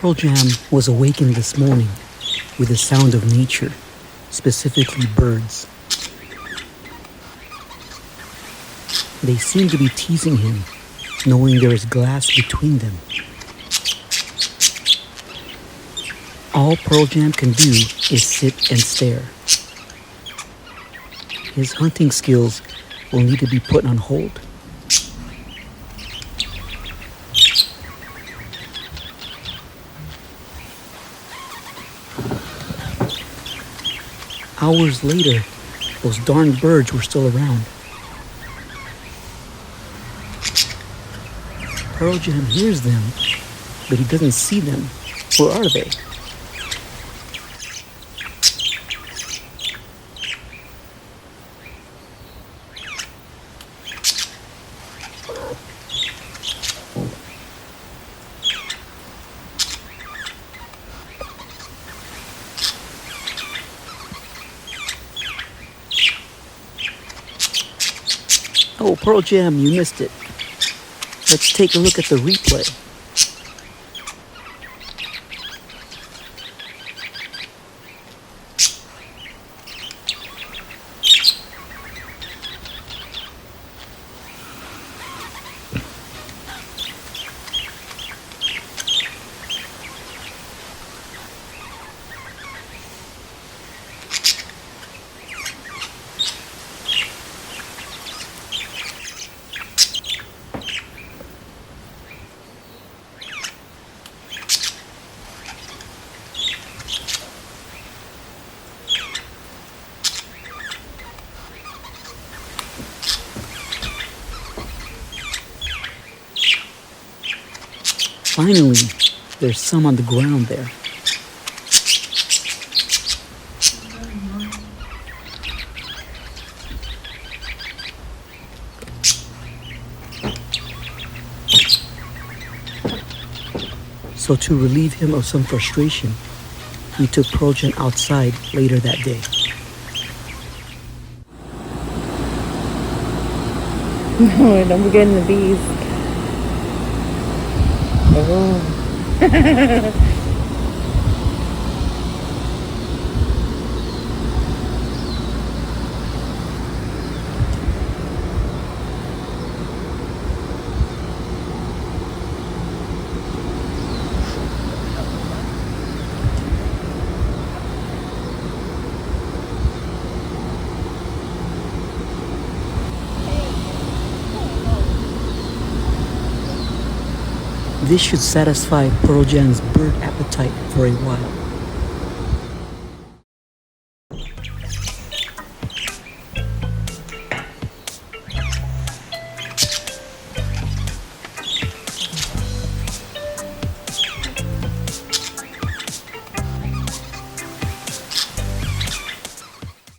Pearl Jam was awakened this morning with the sound of nature, specifically birds. They seem to be teasing him, knowing there is glass between them. All Pearl Jam can do is sit and stare. His hunting skills will need to be put on hold. Hours later, those darn birds were still around. Pearl Jam hears them, but he doesn't see them. Where are they? Oh, Pearl Jam, you missed it. Let's take a look at the replay. Finally, there's some on the ground there. So to relieve him of some frustration, we took Pearl Jam outside later that day. No, don't be getting the bees. Oh. This should satisfy Pearl Jam's bird appetite for a while.